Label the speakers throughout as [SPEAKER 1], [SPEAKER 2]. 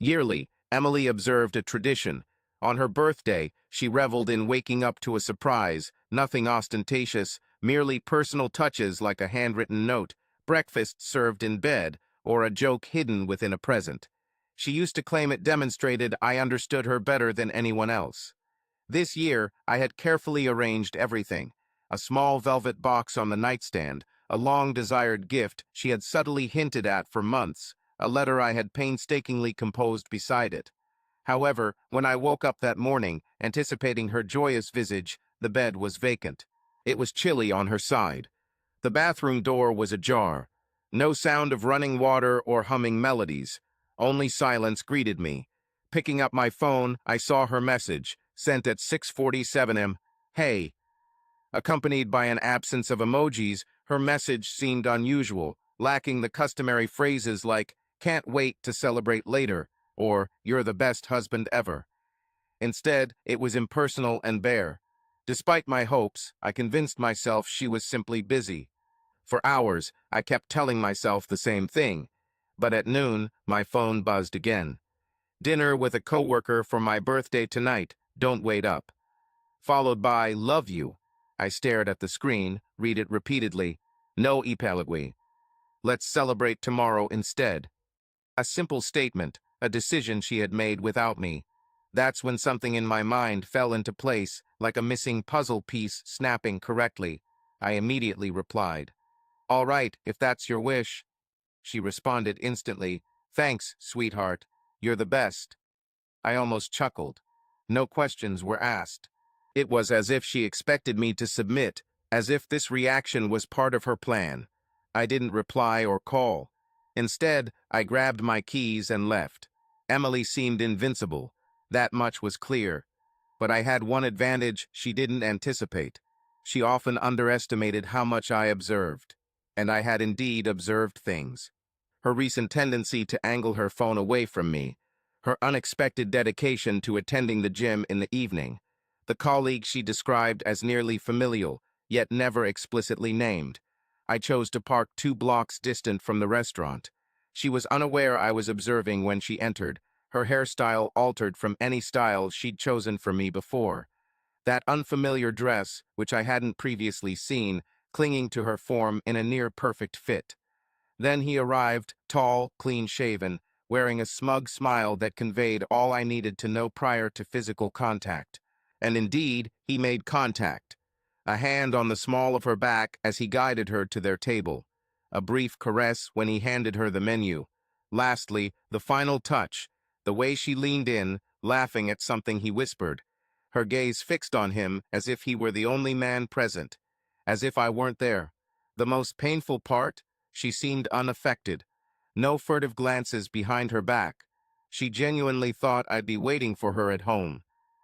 [SPEAKER 1] Yearly, Emily observed a tradition. On her birthday, she reveled in waking up to a surprise, nothing ostentatious, merely personal touches like a handwritten note, breakfast served in bed, or a joke hidden within a present. She used to claim it demonstrated I understood her better than anyone else. This year, I had carefully arranged everything. A small velvet box on the nightstand, a long-desired gift she had subtly hinted at for months, a letter I had painstakingly composed beside it. However, when I woke up that morning, anticipating her joyous visage, the bed was vacant. It was chilly on her side. The bathroom door was ajar. No sound of running water or humming melodies. Only silence greeted me. Picking up my phone, I saw her message, sent at 6:47 am. Hey. Accompanied by an absence of emojis, her message seemed unusual, lacking the customary phrases like, "Can't wait to celebrate later," or "You're the best husband ever." Instead, it was impersonal and bare. Despite my hopes, I convinced myself she was simply busy. For hours, I kept telling myself the same thing. But at noon, my phone buzzed again. "Dinner with a coworker for my birthday tonight. Don't wait up." Followed by "Love you." I stared at the screen, read it repeatedly. "No ipalagui. Let's celebrate tomorrow instead." A simple statement, a decision she had made without me. That's when something in my mind fell into place, like a missing puzzle piece snapping correctly. I immediately replied, "All right, if that's your wish." She responded instantly, "Thanks, sweetheart. You're the best." I almost chuckled. No questions were asked. It was as if she expected me to submit, as if this reaction was part of her plan. I didn't reply or call. Instead, I grabbed my keys and left. Emily seemed invincible. That much was clear. But I had one advantage she didn't anticipate. She often underestimated how much I observed. And I had indeed observed things. Her recent tendency to angle her phone away from me. Her unexpected dedication to attending the gym in the evening. The colleague she described as nearly familial, yet never explicitly named. I chose to park 2 blocks distant from the restaurant. She was unaware I was observing when she entered, her hairstyle altered from any style she'd chosen for me before. That unfamiliar dress, which I hadn't previously seen, clinging to her form in a near-perfect fit. Then he arrived, tall, clean-shaven, wearing a smug smile that conveyed all I needed to know prior to physical contact. And indeed, he made contact. A hand on the small of her back as he guided her to their table. A brief caress when he handed her the menu. Lastly, the final touch, the way she leaned in, laughing at something he whispered. Her gaze fixed on him as if he were the only man present, as if I weren't there. The most painful part? She seemed unaffected. No furtive glances behind her back. She genuinely thought I'd be waiting for her at home.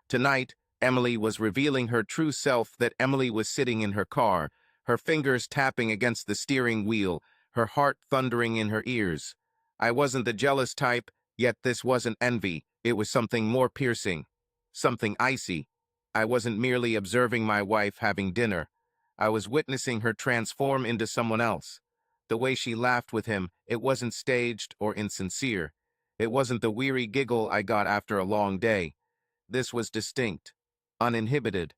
[SPEAKER 1] Tonight, Emily was revealing her true self that Emily was sitting in her car, her fingers tapping against the steering wheel, her heart thundering in her ears. I wasn't the jealous type, yet this wasn't envy, it was something more piercing, something icy. I wasn't merely observing my wife having dinner. I was witnessing her transform into someone else. The way she laughed with him, it wasn't staged or insincere. It wasn't the weary giggle I got after a long day. This was distinct, uninhibited,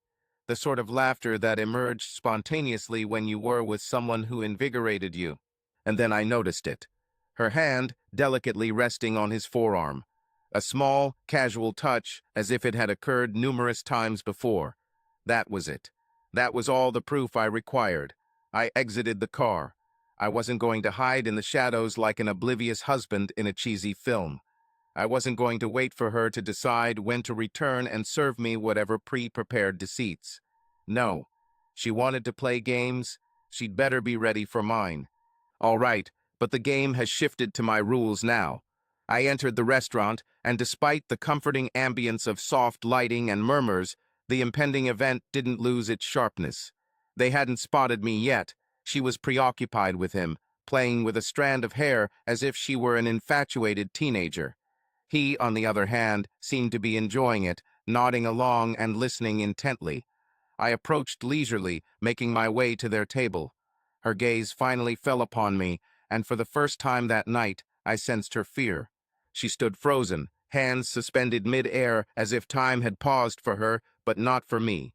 [SPEAKER 1] the sort of laughter that emerged spontaneously when you were with someone who invigorated you. And then I noticed it. Her hand delicately resting on his forearm. A small, casual touch, as if it had occurred numerous times before. That was it. That was all the proof I required. I exited the car. I wasn't going to hide in the shadows like an oblivious husband in a cheesy film. I wasn't going to wait for her to decide when to return and serve me whatever pre-prepared deceits. No. She wanted to play games. She'd better be ready for mine. All right, but the game has shifted to my rules now. I entered the restaurant, and despite the comforting ambience of soft lighting and murmurs, the impending event didn't lose its sharpness. They hadn't spotted me yet. She was preoccupied with him, playing with a strand of hair as if she were an infatuated teenager. He, on the other hand, seemed to be enjoying it, nodding along and listening intently. I approached leisurely, making my way to their table. Her gaze finally fell upon me, and for the first time that night, I sensed her fear. She stood frozen, hands suspended mid-air as if time had paused for her, but not for me.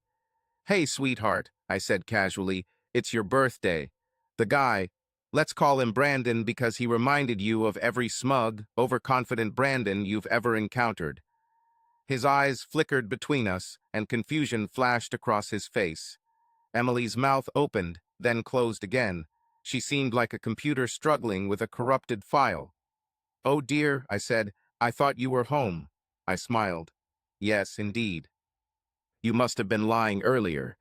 [SPEAKER 1] "Hey, sweetheart," I said casually, "it's your birthday. The guy, let's call him Brandon because he reminded you of every smug, overconfident Brandon you've ever encountered." His eyes flickered between us, and confusion flashed across his face. Emily's mouth opened, then closed again. She seemed like a computer struggling with a corrupted file. "Oh dear," I said, "I thought you were home." I smiled. "Yes, indeed. You must have been lying earlier."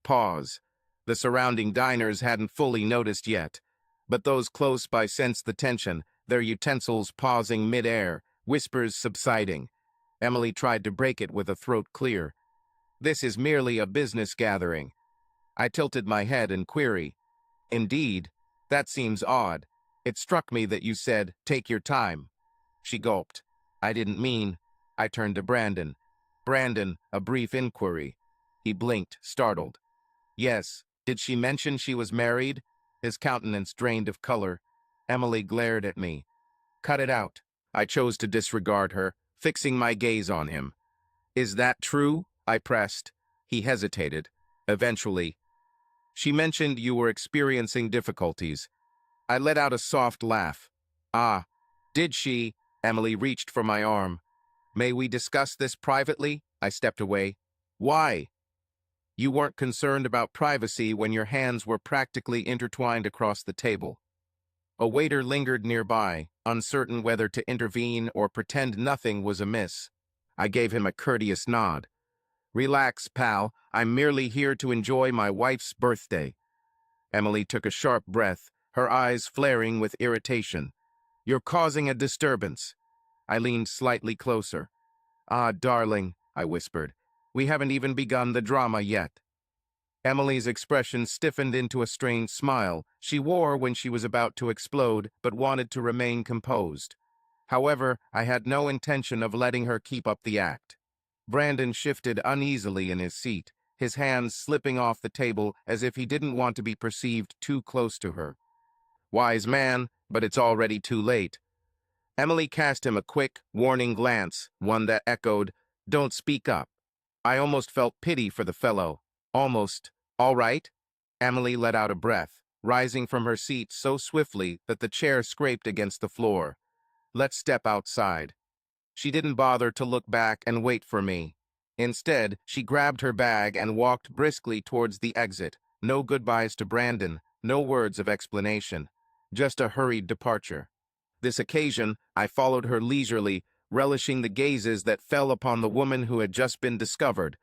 [SPEAKER 1] Pause. The surrounding diners hadn't fully noticed yet, but those close by sensed the tension, their utensils pausing mid-air, whispers subsiding. Emily tried to break it with a throat clear. "This is merely a business gathering." I tilted my head in query. "Indeed? That seems odd. It struck me that you said, 'Take your time.'" She gulped. "I didn't mean." I turned to Brandon. "Brandon, a brief inquiry." He blinked, startled. "Yes. Did she mention she was married?" His countenance drained of color. Emily glared at me. "Cut it out." I chose to disregard her, fixing my gaze on him. "Is that true?" I pressed. He hesitated. Eventually, "She mentioned you were experiencing difficulties." I let out a soft laugh. "Ah, did she?" Emily reached for my arm. "May we discuss this privately?" I stepped away. "Why?" "You weren't concerned about privacy when your hands were practically intertwined across the table." A waiter lingered nearby, uncertain whether to intervene or pretend nothing was amiss. I gave him a courteous nod. "Relax, pal. I'm merely here to enjoy my wife's birthday." Emily took a sharp breath, her eyes flaring with irritation. "You're causing a disturbance." I leaned slightly closer. "Ah, darling," I whispered. "We haven't even begun the drama yet." Emily's expression stiffened into a strained smile she wore when she was about to explode, but wanted to remain composed. However, I had no intention of letting her keep up the act. Brandon shifted uneasily in his seat, his hands slipping off the table as if he didn't want to be perceived too close to her. "Wise man, but it's already too late." Emily cast him a quick, warning glance, one that echoed, "Don't speak up." I almost felt pity for the fellow. Almost. "All right?" Emily let out a breath, rising from her seat so swiftly that the chair scraped against the floor. "Let's step outside." She didn't bother to look back and wait for me. Instead, she grabbed her bag and walked briskly towards the exit. No goodbyes to Brandon, no words of explanation. Just a hurried departure. This occasion, I followed her leisurely, relishing the gazes that fell upon the woman who had just been discovered.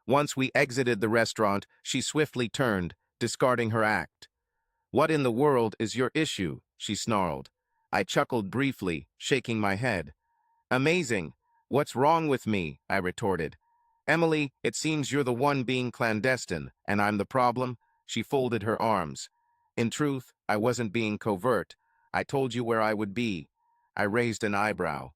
[SPEAKER 1] Once we exited the restaurant, she swiftly turned, discarding her act. "What in the world is your issue?" she snarled. I chuckled briefly, shaking my head. "Amazing. What's wrong with me?" I retorted. "Emily, it seems you're the one being clandestine, and I'm the problem." She folded her arms. "In truth, I wasn't being covert. I told you where I would be." I raised an eyebrow.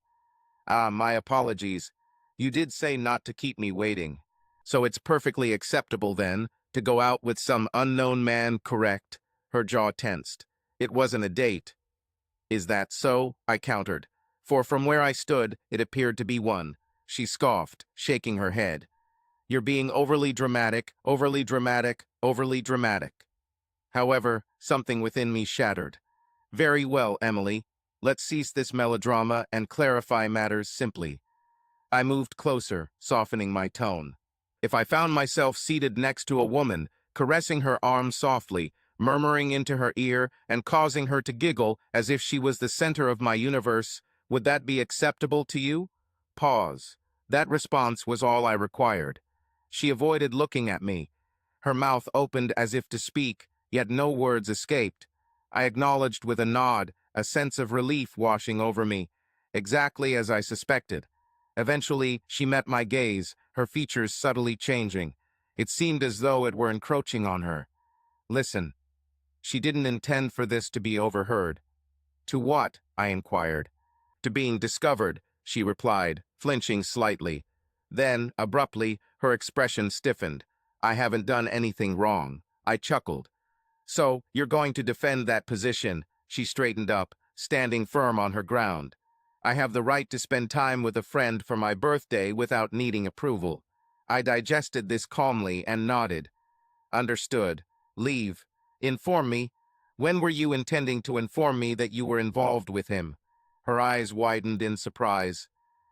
[SPEAKER 1] "Ah, my apologies. You did say not to keep me waiting. So it's perfectly acceptable, then, to go out with some unknown man, correct?" Her jaw tensed. "It wasn't a date." "Is that so?" I countered, for from where I stood, it appeared to be one. She scoffed, shaking her head. "You're being overly dramatic, overly dramatic, overly dramatic." However, something within me shattered. "Very well, Emily. Let's cease this melodrama and clarify matters simply." I moved closer, softening my tone. If I found myself seated next to a woman, caressing her arm softly, murmuring into her ear, and causing her to giggle as if she was the center of my universe, would that be acceptable to you? Pause. That response was all I required. She avoided looking at me. Her mouth opened as if to speak, yet no words escaped. I acknowledged with a nod, a sense of relief washing over me, exactly as I suspected. Eventually, she met my gaze, her features subtly changing. It seemed as though it were encroaching on her. "Listen." She didn't intend for this to be overheard. "To what?" I inquired. "To being discovered," she replied, flinching slightly. Then, abruptly, her expression stiffened. "I haven't done anything wrong." I chuckled. "So, you're going to defend that position?" She straightened up, standing firm on her ground. I have the right to spend time with a friend for my birthday without needing approval. I digested this calmly and nodded. Understood. Leave. Inform me. When were you intending to inform me that you were involved with him? Her eyes widened in surprise.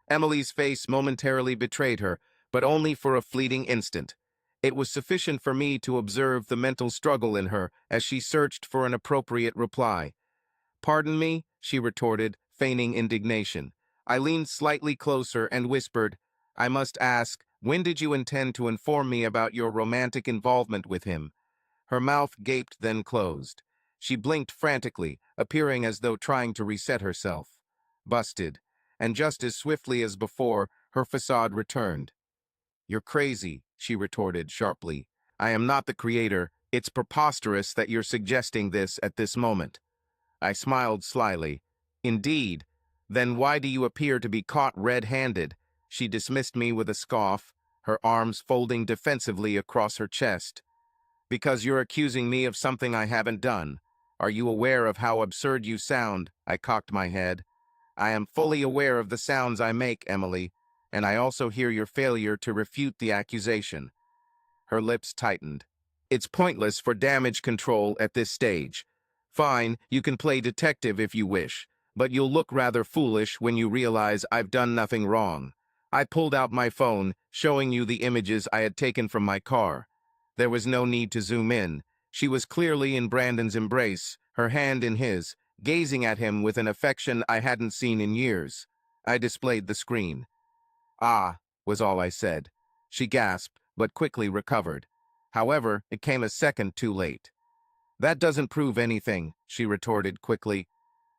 [SPEAKER 1] Emily's face momentarily betrayed her, but only for a fleeting instant. It was sufficient for me to observe the mental struggle in her as she searched for an appropriate reply. "Pardon me," she retorted, feigning indignation. I leaned slightly closer and whispered, "I must ask, when did you intend to inform me about your romantic involvement with him?" Her mouth gaped, then closed. She blinked frantically, appearing as though trying to reset herself. Busted. And just as swiftly as before, her facade returned. "You're crazy," she retorted sharply. "I am not the creator. It's preposterous that you're suggesting this at this moment." I smiled slyly. "Indeed. Then why do you appear to be caught red-handed?" She dismissed me with a scoff, her arms folding defensively across her chest. "Because you're accusing me of something I haven't done. Are you aware of how absurd you sound?" I cocked my head. "I am fully aware of the sounds I make, Emily, and I also hear your failure to refute the accusation." Her lips tightened. "It's pointless for damage control at this stage. Fine, you can play detective if you wish, but you'll look rather foolish when you realize I've done nothing wrong." I pulled out my phone, showing you the images I had taken from my car. There was no need to zoom in. She was clearly in Brandon's embrace, her hand in his, gazing at him with an affection I hadn't seen in years. I displayed the screen. "Ah," was all I said. She gasped, but quickly recovered. However, it came a second too late. "That doesn't prove anything," she retorted quickly.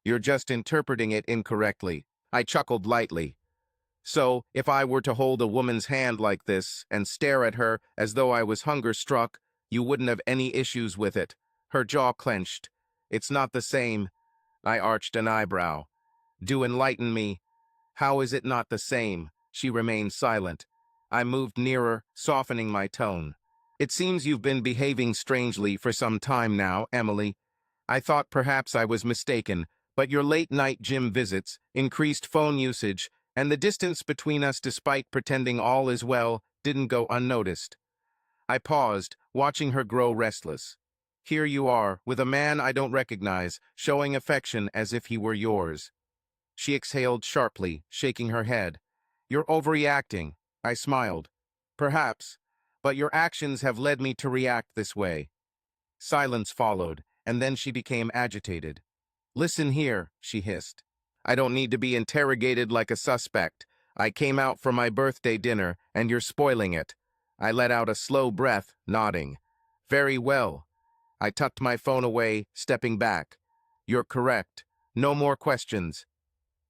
[SPEAKER 1] "You're just interpreting it incorrectly." I chuckled lightly. "So, if I were to hold a woman's hand like this and stare at her as though I was hunger-struck, you wouldn't have any issues with it." Her jaw clenched. "It's not the same." I arched an eyebrow. "Do enlighten me. How is it not the same?" She remained silent. I moved nearer, softening my tone. "It seems you've been behaving strangely for some time now, Emily. I thought perhaps I was mistaken, but your late-night gym visits, increased phone usage, and the distance between us despite pretending all is well didn't go unnoticed." I paused, watching her grow restless. "Here you are, with a man I don't recognize, showing affection as if he were yours." She exhaled sharply, shaking her head. "You're overreacting." I smiled. "Perhaps, but your actions have led me to react this way." Silence followed, and then she became agitated. "Listen here," she hissed. "I don't need to be interrogated like a suspect. I came out for my birthday dinner, and you're spoiling it." I let out a slow breath, nodding. "Very well." I tucked my phone away, stepping back. "You're correct. No more questions."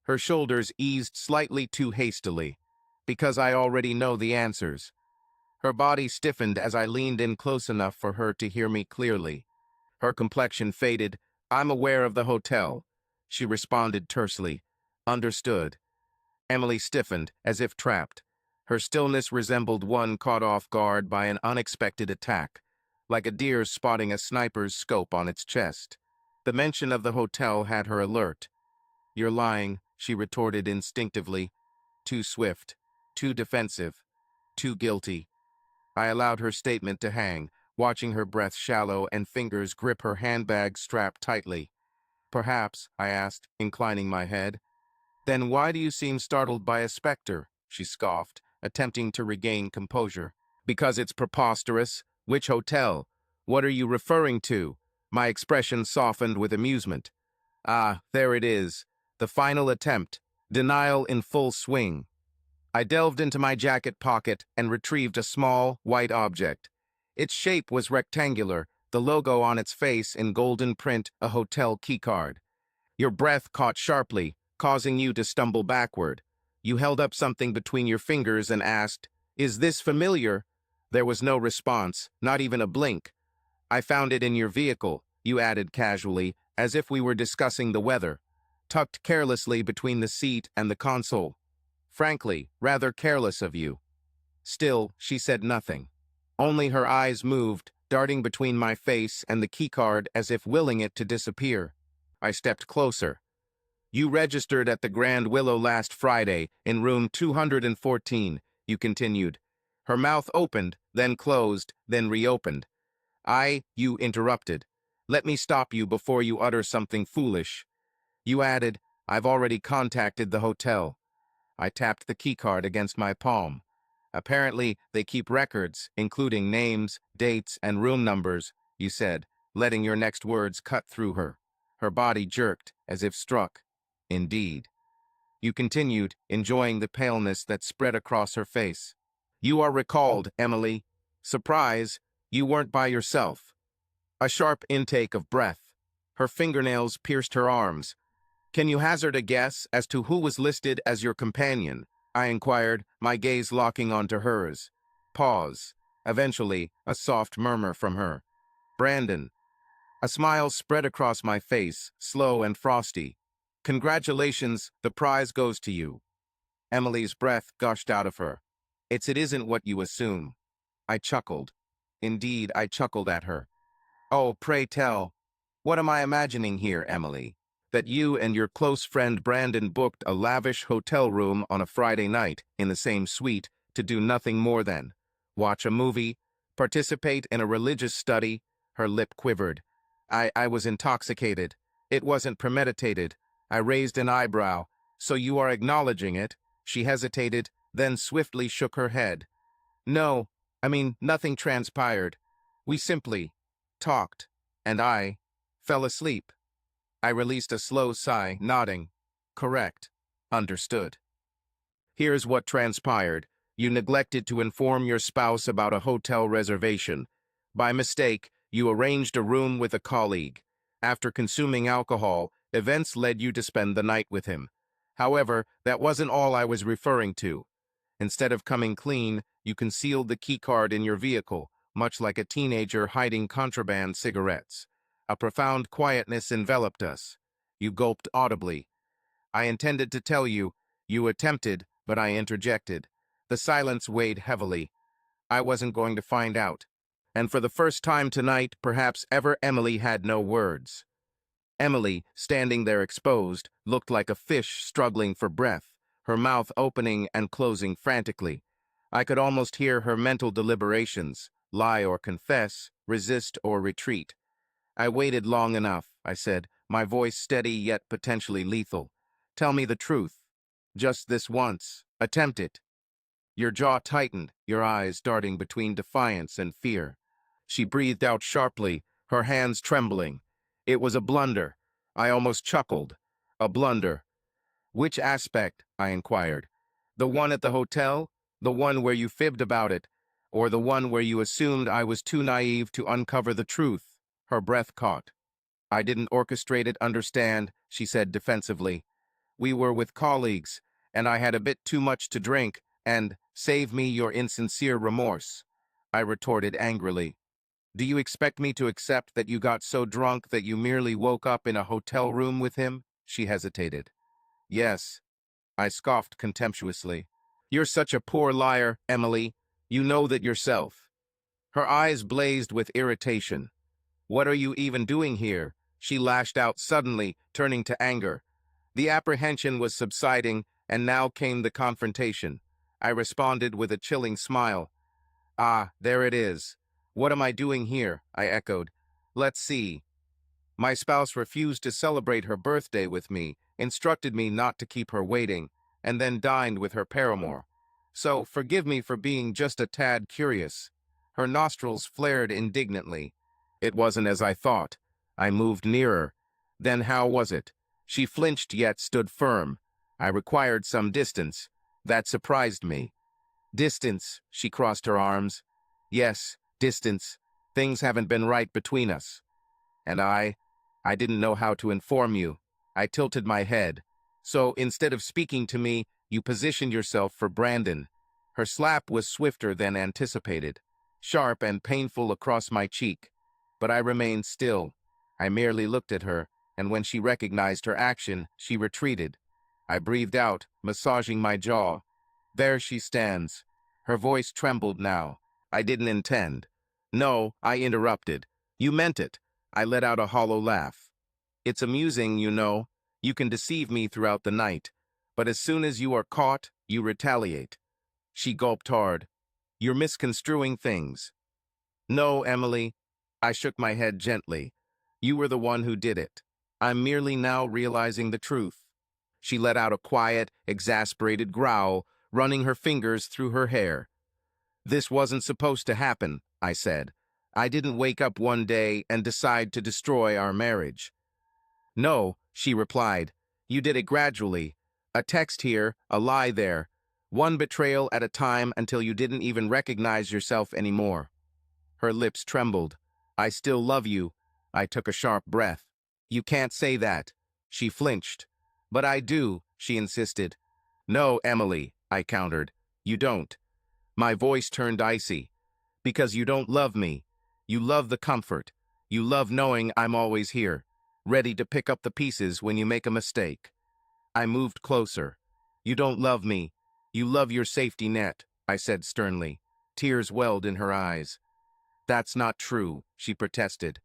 [SPEAKER 1] Her shoulders eased slightly too hastily. "Because I already know the answers." Her body stiffened as I leaned in close enough for her to hear me clearly. Her complexion faded. "I'm aware of the hotel," she responded tersely. "Understood." Emily stiffened, as if trapped. Her stillness resembled one caught off guard by an unexpected attack, like a deer spotting a sniper's scope on its chest. The mention of the hotel had her alert. "You're lying," she retorted instinctively. Too swift, too defensive, too guilty. I allowed her statement to hang, watching her breath shallow and fingers grip her handbag strap tightly. "Perhaps," I asked, inclining my head. "Then why do you seem startled by a specter?" she scoffed, attempting to regain composure. "Because it's preposterous. Which hotel? What are you referring to?" My expression softened with amusement. "Ah, there it is. The final attempt. Denial in full swing." I delved into my jacket pocket and retrieved a small, white object. Its shape was rectangular, the logo on its face in golden print a hotel keycard. Your breath caught sharply, causing you to stumble backward. You held up something between your fingers and asked, "Is this familiar?" There was no response, not even a blink. "I found it in your vehicle," you added casually, as if we were discussing the weather, "tucked carelessly between the seat and the console. Frankly, rather careless of you." Still, she said nothing. Only her eyes moved, darting between my face and the keycard as if willing it to disappear. I stepped closer. You registered at the Grand Willow last Friday in room 214, you continued. Her mouth opened, then closed, then reopened. You interrupted. Let me stop you before you utter something foolish. You added, I've already contacted the hotel. I tapped the keycard against my palm. Apparently, they keep records, including names, dates, and room numbers, you said, letting your next words cut through her. Her body jerked, as if struck. Indeed. You continued, enjoying the paleness that spread across her face. You are recalled, Emily. Surprise, you weren't by yourself. A sharp intake of breath. Her fingernails pierced her arms. Can you hazard a guess as to who was listed as your companion? I inquired, my gaze locking onto hers. Pause. Eventually, a soft murmur from her. Brandon. A smile spread across my face, slow and frosty. Congratulations, the prize goes to you. Emily's breath gushed out of her. It isn't what you assume. I chuckled. Indeed, I chuckled at her. Oh, pray tell. What am I imagining here, Emily? That you and your close friend Brandon booked a lavish hotel room on a Friday night in the same suite to do nothing more than watch a movie, participate in a religious study. Her lip quivered. I was intoxicated. It wasn't premeditated. I raised an eyebrow. So you are acknowledging it? She hesitated, then swiftly shook her head. No, nothing transpired. We simply talked, and I fell asleep. I released a slow sigh, nodding. Correct. Understood. Here's what transpired. You neglected to inform your spouse about a hotel reservation. By mistake, you arranged a room with a colleague. After consuming alcohol, events led you to spend the night with him. However, that wasn't all I was referring to. Instead of coming clean, you concealed the keycard in your vehicle, much like a teenager hiding contraband cigarettes. A profound quietness enveloped us. You gulped audibly. I intended to tell you. You attempted, but I interjected. The silence weighed heavily. I wasn't going to find out. And for the first time tonight, perhaps ever, Emily had no words. Emily, standing there exposed, looked like a fish struggling for breath, her mouth opening and closing frantically. I could almost hear her mental deliberations, lie or confess, resist or retreat. I waited long enough, I said, my voice steady yet potentially lethal. Tell me the truth. Just this once. Attempt it. Your jaw tightened, your eyes darting between defiance and fear. She breathed out sharply, her hands trembling. It was a blunder. I almost chuckled. A blunder. Which aspect? I inquired. The one at the hotel? The one where you fibbed about it? Or the one where you assumed I was too naive to uncover the truth? Her breath caught. I didn't orchestrate it, understand, she said defensively. We were with colleagues, and I had a bit too much to drink, and save me your insincere remorse. I retorted angrily. Do you expect me to accept that you got so drunk that you merely woke up in a hotel room with him? She hesitated. Yes. I scoffed contemptuously. You're such a poor liar, Emily. You know that yourself. Her eyes blazed with irritation. What are you even doing here? She lashed out suddenly, turning to anger. The apprehension was subsiding, and now came the confrontation. I responded with a chilling smile. Ah, there it is. What am I doing here? I echoed. Let's see. My spouse refused to celebrate her birthday with me, instructed me not to keep her waiting, and then dined with her paramour. So, forgive me for being just a tad curious. Her nostrils flared indignantly. It wasn't as I thought. I moved nearer. Then how was it? She flinched yet stood firm. I required some distance. That surprised me. Distance, she crossed her arms. Yes, distance. Things haven't been right between us. And I didn't know how to inform you. I tilted my head. So instead of speaking to me, you positioned yourself for Brandon. Her slap was swifter than anticipated, sharp and painful across my cheek. But I remained still. I merely looked at her, and when she recognized her action, she retreated. I breathed out, massaging my jaw. There she stands. Her voice trembled now. I didn't intend. No, I interrupted. You meant it. I let out a hollow laugh. It's amusing, you know. You can deceive me throughout the night, but as soon as you are caught, you retaliate." She gulped hard. "You're misconstruing things." "No, Emily." I shook my head gently. "You were the one who did it. I'm merely now realizing the truth." She let out a quiet, exasperated growl, running her fingers through her hair. "This wasn't supposed to happen," I said. "I didn't wake up one day and decide to destroy our marriage." "No," she replied. "You did it gradually. A text here, a lie there. One betrayal at a time until you didn't even recognize yourself anymore." Her lips trembled. "I still love you." I took a sharp breath. "You can't say that." She flinched. "But I do," she insisted. "No, Emily," I countered. "You don't." My voice turned icy. "Because you don't love me. You love the comfort. You love knowing I'm always here, ready to pick up the pieces when you make a mistake." I moved closer. "You don't love me. You love your safety net," I said sternly. Tears welled in her eyes. "That's not true," she protested.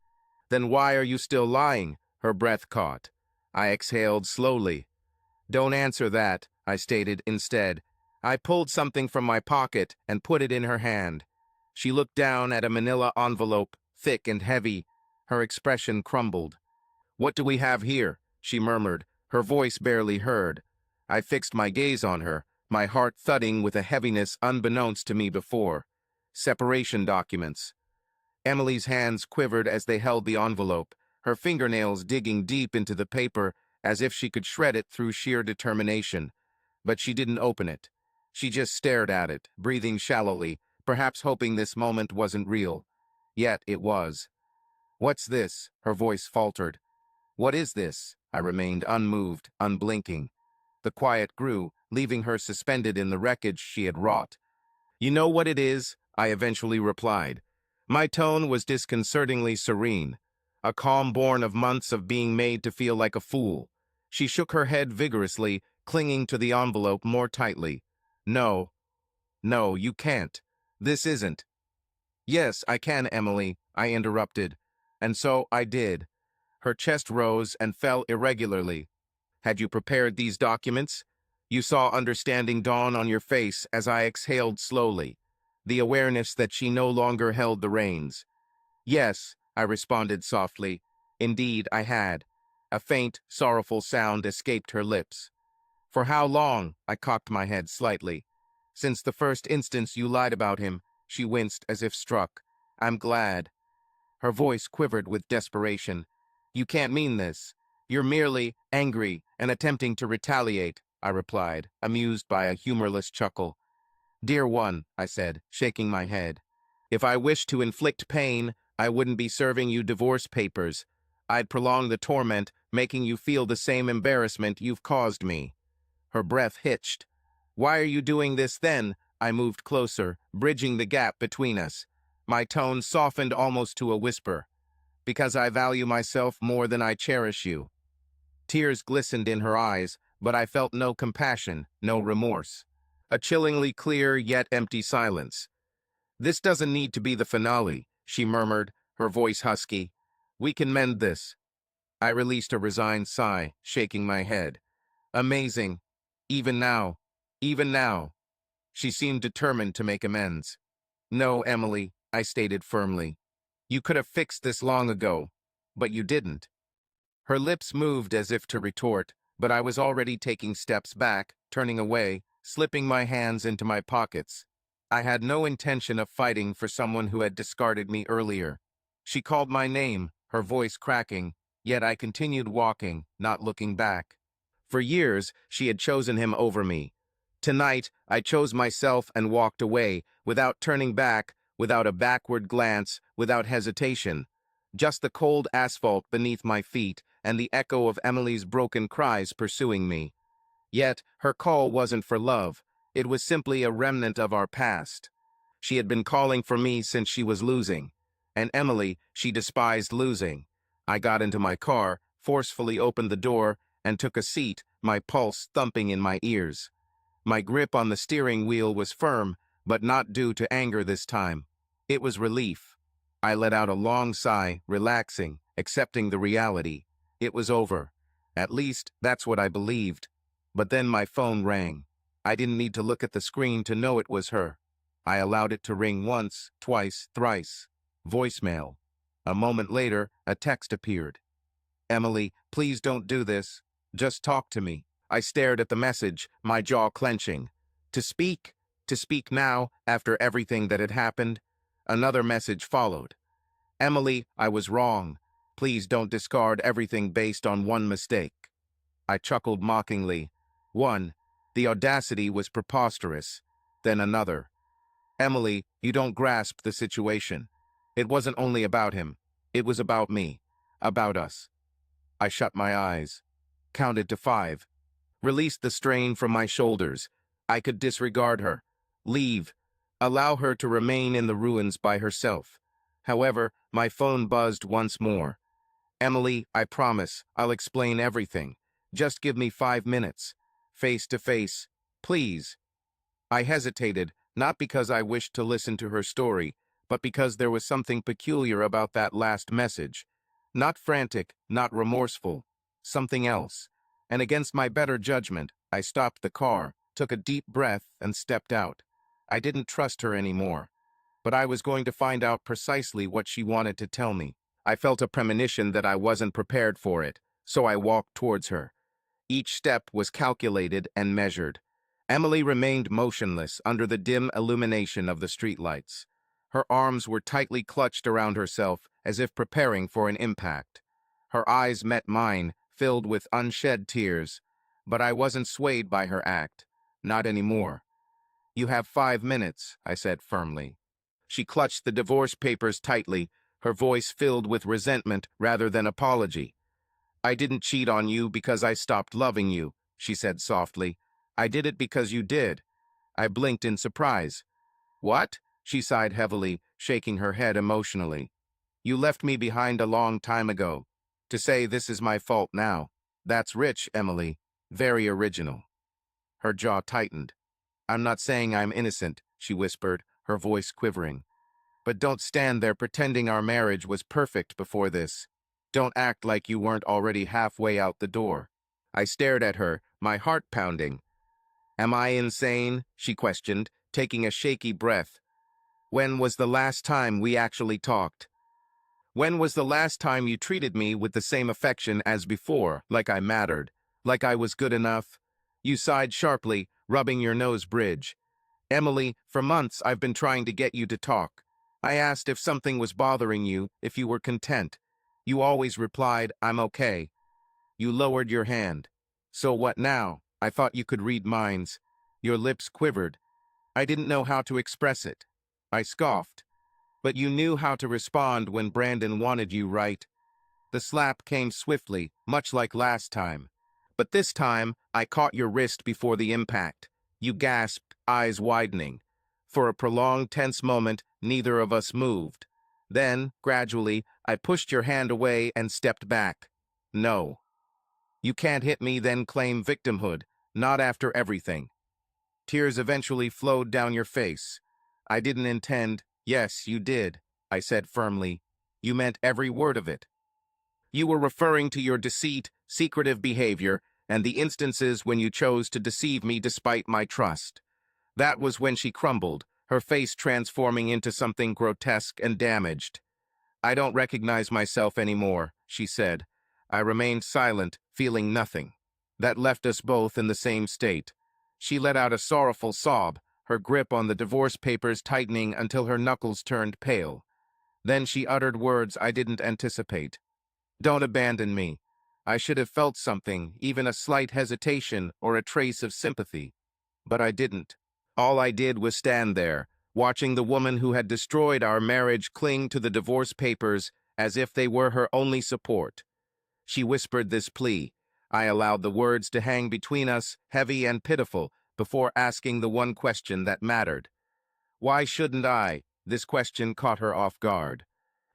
[SPEAKER 1] "Then why are you still lying?" Her breath caught. I exhaled slowly. "Don't answer that," I stated instead. I pulled something from my pocket and put it in her hand. She looked down at a manila envelope, thick and heavy. Her expression crumbled. "What do we have here?" she murmured, her voice barely heard. I fixed my gaze on her, my heart thudding with a heaviness unbeknownst to me before. Separation documents. Emily's hands quivered as they held the envelope, her fingernails digging deep into the paper as if she could shred it through sheer determination. But she didn't open it. She just stared at it, breathing shallowly, perhaps hoping this moment wasn't real. Yet it was. "What's this?" Her voice faltered. "What is this?" I remained unmoved, unblinking. The quiet grew, leaving her suspended in the wreckage she had wrought. "You know what it is?" I eventually replied. My tone was disconcertingly serene, a calm born of months of being made to feel like a fool. She shook her head vigorously, clinging to the envelope more tightly. "No, no, you can't. This isn't." "Yes, I can, Emily," I interrupted. And so I did. Her chest rose and fell irregularly. "Had you prepared these documents?" You saw understanding dawn on your face as I exhaled slowly, the awareness that she no longer held the reins. "Yes," I responded softly. "Indeed, I had." A faint, sorrowful sound escaped her lips. "For how long?" I cocked my head slightly. "Since the first instance you lied about him." She winced as if struck. "I'm glad." Her voice quivered with desperation. "You can't mean this. You're merely angry and attempting to retaliate," I replied, amused by a humorless chuckle. "Dear one," I said, shaking my head, "if I wished to inflict pain, I wouldn't be serving you divorce papers. I'd prolong the torment, making you feel the same embarrassment you've caused me." Her breath hitched. "Why are you doing this then?" I moved closer, bridging the gap between us. My tone softened almost to a whisper. "Because I value myself more than I cherish you." Tears glistened in her eyes, but I felt no compassion, no remorse. A chillingly clear yet empty silence. "This doesn't need to be the finale," she murmured, her voice husky. "We can mend this." I released a resigned sigh, shaking my head. "Amazing. Even now. Even now." She seemed determined to make amends. "No, Emily," I stated firmly. "You could have fixed this long ago, but you didn't." Her lips moved as if to retort, but I was already taking steps back, turning away, slipping my hands into my pockets. I had no intention of fighting for someone who had discarded me earlier. She called my name, her voice cracking, yet I continued walking, not looking back. For years, she had chosen him over me. Tonight, I chose myself and walked away, without turning back, without a backward glance, without hesitation. Just the cold asphalt beneath my feet and the echo of Emily's broken cries pursuing me. Yet, her call wasn't for love. It was simply a remnant of our past. She had been calling for me since she was losing. And Emily, she despised losing. I got into my car, forcefully opened the door, and took a seat, my pulse thumping in my ears. My grip on the steering wheel was firm, but not due to anger this time. It was relief. I let out a long sigh, relaxing, accepting the reality. It was over. At least, that's what I believed. But then my phone rang. I didn't need to look at the screen to know it was her. I allowed it to ring once, twice, thrice. Voicemail. A moment later, a text appeared. Emily, please don't do this. Just talk to me. I stared at the message, my jaw clenching. To speak? To speak now, after everything that had happened? Another message followed. Emily, I was wrong. Please don't discard everything based on one mistake. I chuckled mockingly. One, the audacity was preposterous. Then another. Emily, you don't grasp the situation. It wasn't only about him. It was about me. About us. I shut my eyes. Counted to 5. Released the strain from my shoulders. I could disregard her. Leave. Allow her to remain in the ruins by herself. However, my phone buzzed once more. Emily, I promise, I'll explain everything. Just give me 5 minutes. Face to face. Please. I hesitated, not because I wished to listen to her story, but because there was something peculiar about that last message. Not frantic, not remorseful. Something else. And against my better judgment, I stopped the car, took a deep breath, and stepped out. I didn't trust her anymore. But I was going to find out precisely what she wanted to tell me. I felt a premonition that I wasn't prepared for it, so I walked towards her. Each step was calculated and measured. Emily remained motionless under the dim illumination of the streetlights. Her arms were tightly clutched around herself as if preparing for an impact. Her eyes met mine, filled with unshed tears, but I wasn't swayed by her act. Not anymore. You have 5 minutes, I said firmly. She clutched the divorce papers tightly, her voice filled with resentment rather than apology. I didn't cheat on you because I stopped loving you, she said softly. I did it because you did. I blinked in surprise. What? She sighed heavily, shaking her head emotionally. You left me behind a long time ago. To say this is my fault now. That's rich, Emily. Very original. Her jaw tightened. I'm not saying I'm innocent, she whispered, her voice quivering. But don't stand there pretending our marriage was perfect before this. Don't act like you weren't already halfway out the door. I stared at her, my heart pounding. Am I insane? She questioned, taking a shaky breath. When was the last time we actually talked? When was the last time you treated me with the same affection as before, like I mattered, like I was good enough? You sighed sharply, rubbing your nose bridge. Emily, for months I've been trying to get you to talk. I asked if something was bothering you, if you were content. You always replied, I'm okay. You lowered your hand. So what now? I thought you could read minds. Your lips quivered. I didn't know how to express it. I scoffed. But you knew how to respond when Brandon wanted you, right? The slap came swiftly, much like last time. But this time, I caught your wrist before the impact. You gasped, eyes widening. For a prolonged, tense moment, neither of us moved. Then, gradually, I pushed your hand away and stepped back. No. You can't hit me, then claim victimhood. Not after everything. Tears eventually flowed down your face. I didn't intend. Yes, you did, I said firmly. You meant every word of it. You were referring to your deceit, secretive behavior, and the instances when you chose to deceive me despite my trust. That was when she crumbled, her face transforming into something grotesque and damaged. I don't recognize myself anymore, she said. I remained silent, feeling nothing. That left us both in the same state. She let out a sorrowful sob, her grip on the divorce papers tightening until her knuckles turned pale. Then she uttered words I didn't anticipate. Don't abandon me. I should have felt something, even a slight hesitation or a trace of sympathy. But I didn't. All I did was stand there, watching the woman who had destroyed our marriage cling to the divorce papers as if they were her only support. She whispered this plea. I allowed the words to hang between us, heavy and pitiful, before asking the one question that mattered. Why shouldn't I? This question caught her off guard.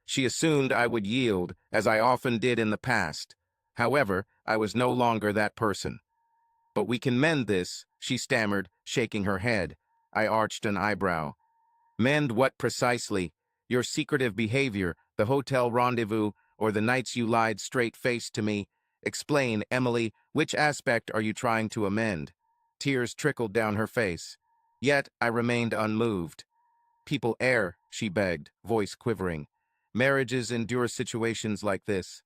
[SPEAKER 1] She assumed I would yield, as I often did in the past. However, I was no longer that person. But we can mend this, she stammered, shaking her head. I arched an eyebrow. Mend what precisely? Your secretive behavior, the hotel rendezvous, or the nights you lied straight-faced to me? Explain, Emily, which aspect are you trying to amend? Tears trickled down her face. Yet I remained unmoved. People err, she begged, voice quivering. Marriages endure situations like this.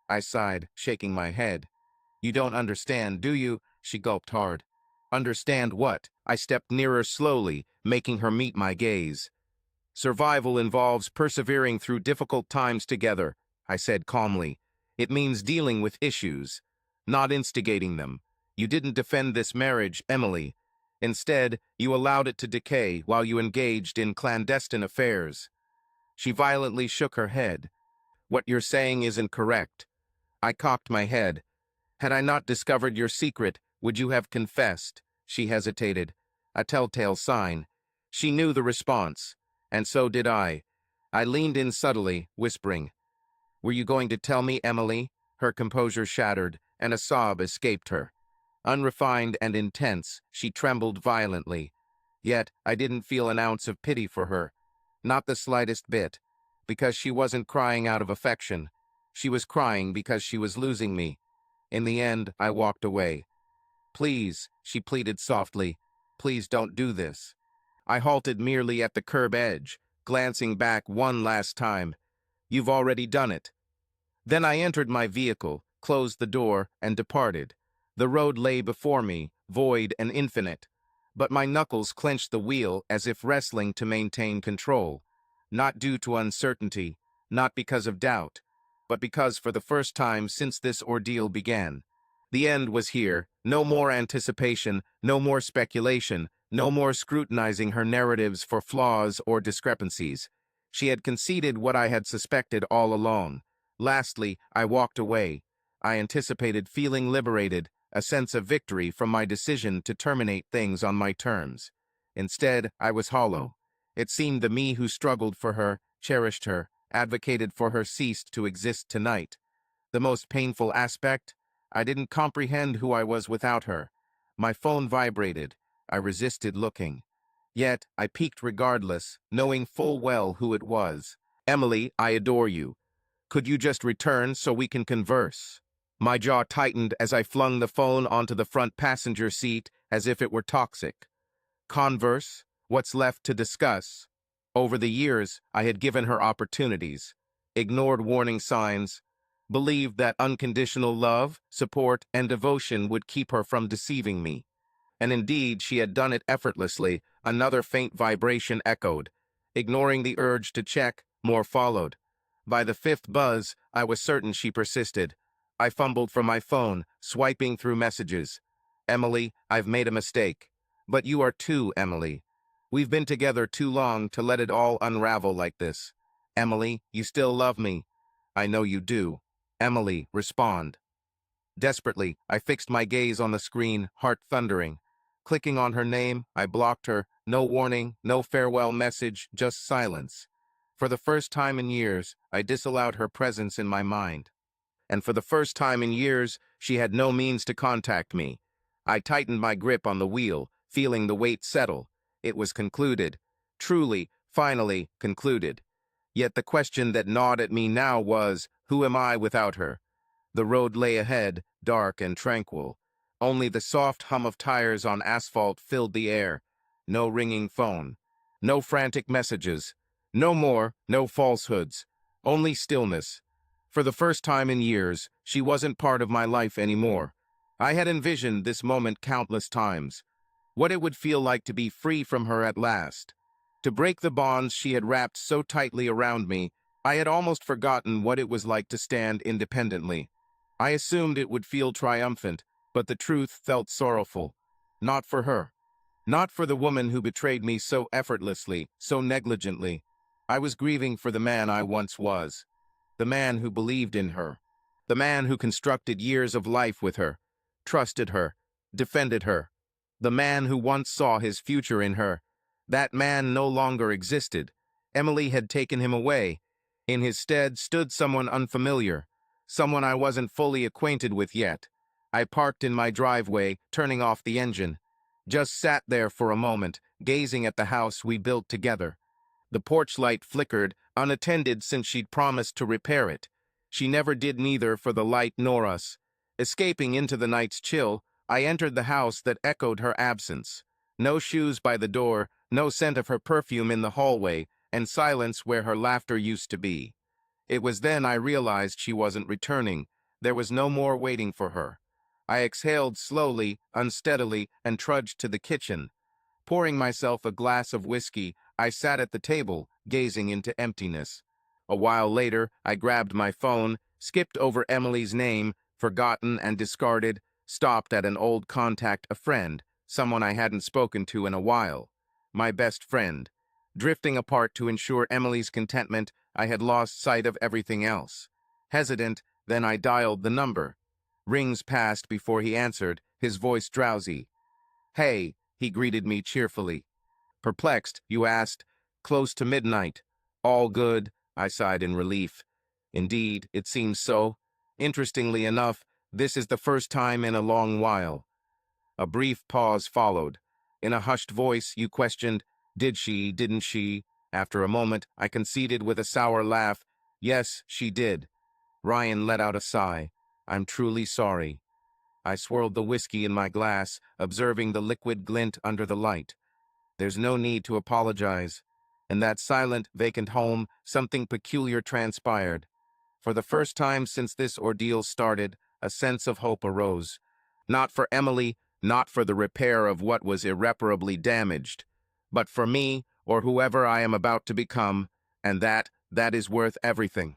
[SPEAKER 1] I sighed, shaking my head. You don't understand, do you? She gulped hard. Understand what? I stepped nearer slowly, making her meet my gaze. Survival involves persevering through difficult times together, I said calmly. It means dealing with issues, not instigating them. You didn't defend this marriage, Emily. Instead, you allowed it to decay while you engaged in clandestine affairs. She violently shook her head. What you're saying isn't correct. I cocked my head. Had I not discovered your secret, would you have confessed? She hesitated, a telltale sign. She knew the response, and so did I. I leaned in subtly, whispering, Were you going to tell me, Emily? Her composure shattered, and a sob escaped her. Unrefined and intense, she trembled violently. Yet I didn't feel an ounce of pity for her, not the slightest bit, because she wasn't crying out of affection. She was crying because she was losing me. In the end, I walked away. Please, she pleaded softly, please don't do this. I halted merely at the curb edge, glancing back one last time. You've already done it. Then I entered my vehicle, closed the door, and departed. The road lay before me, void and infinite, but my knuckles clenched the wheel as if wrestling to maintain control. Not due to uncertainty, not because of doubt, but because for the first time since this ordeal began, the end was here. No more anticipation, no more speculation, no more scrutinizing her narratives for flaws or discrepancies. She had conceded what I had suspected all along. Lastly, I walked away. I anticipated feeling liberated, a sense of victory from my decision to terminate things on my terms. Instead, I was hollow. It seemed the me who struggled for her, cherished her, advocated for her ceased to exist tonight. The most painful aspect? I didn't comprehend who I was without her. My phone vibrated. I resisted looking. Yet, I peeked regardless, knowing full well who it was. Emily, I adore you. Could you just return so we can converse? My jaw tightened as I flung the phone onto the front passenger seat as if it were toxic. Converse? What's left to discuss? Over the years, I had given her opportunities, ignored warning signs, believed that unconditional love, support, and devotion would keep her from deceiving me. And indeed, she had done it effortlessly. Another faint vibration echoed. Ignoring the urge to check, more followed. By the fifth buzz, I was certain she persisted. I fumbled for my phone, swiping through messages. Emily, I've made a mistake. But you are too, Emily. We've been together too long to let it all unravel like this. Emily, you still love me. I know you do. Emily, respond. Desperately, I fixed my gaze on the screen, heart thundering. Clicking on her name, I blocked her. No warning, no farewell message, just silence. For the first time in years, I disallowed her presence in my mind. And for the first time in years, she had no means to contact me. I tightened my grip on the wheel, feeling the weight settle. It was concluded. Truly, finally, concluded. Yet the question that gnawed at me now was, who am I without her? The road lay ahead, dark and tranquil. Only the soft hum of tires on asphalt filled the air. No ringing phone. No frantic messages. No more, no falsehoods. Only stillness. For the first time in years, she wasn't part of my life anymore. I had envisioned this moment countless times. What it would feel like to be free from her at last. To break the bonds she had wrapped so tightly around me, I had almost forgotten what it was like to stand independently. I assumed it would feel triumphant, but the truth felt sorrowful. Not for her. Not for the woman who betrayed me so effortlessly, so negligently. I was grieving for the man I once was. The man who believed in her. The man who constructed years of life with her. Trusted her. Defended her. The man who once saw his future in her. That man no longer existed. Emily had taken him away. In his stead stood someone unfamiliar. Someone I wasn't fully acquainted with yet. I parked in my driveway, turning off the engine. Just sat there for a moment, gazing at the house we built together. The porch light flickered, unattended since she'd promised to repair it. She never did neither for the light nor us. Escaping into the night's chill, I entered the house that echoed her absence. No shoes by the door, no scent of her perfume in the hallway, and silence where her laughter used to be. It was then I realized she wasn't returning. There was no more waiting for her. I exhaled slowly, unsteadily, and trudged to the kitchen. Pouring myself a glass of whiskey, I sat at the table, gazing into emptiness. A while later, I grabbed my phone, skipped over Emily's name, forgotten and discarded, stopped at an old contact, a friend, someone I hadn't spoken to in a while. My best friend. Drifting apart to ensure Emily's contentment, I had lost sight of everything else. Hesitant, then I dialed the number. Rings passed before he answered, his voice drowsy. "Hey," he greeted me cheerfully. Perplexed, you asked. "Close to midnight." "All good," I sighed in relief. "Indeed, it seems so. Interestingly enough, this is the first time in a long while." A brief pause followed. In a hushed voice, you questioned, didn't she?" After a moment, I conceded with a sour laugh, "Yes, she did." Ryan let out a sigh. "I'm truly sorry." I swirled the whiskey in my glass, observing the liquid glint under the light. There's no need to apologize. In that silent, vacant home, something peculiar transpired. For the first time since this ordeal started, a sense of hope arose. Not for Emily, not for the repair of what was irreparably damaged, but for me, or whoever I am about to become, and that is worth everything.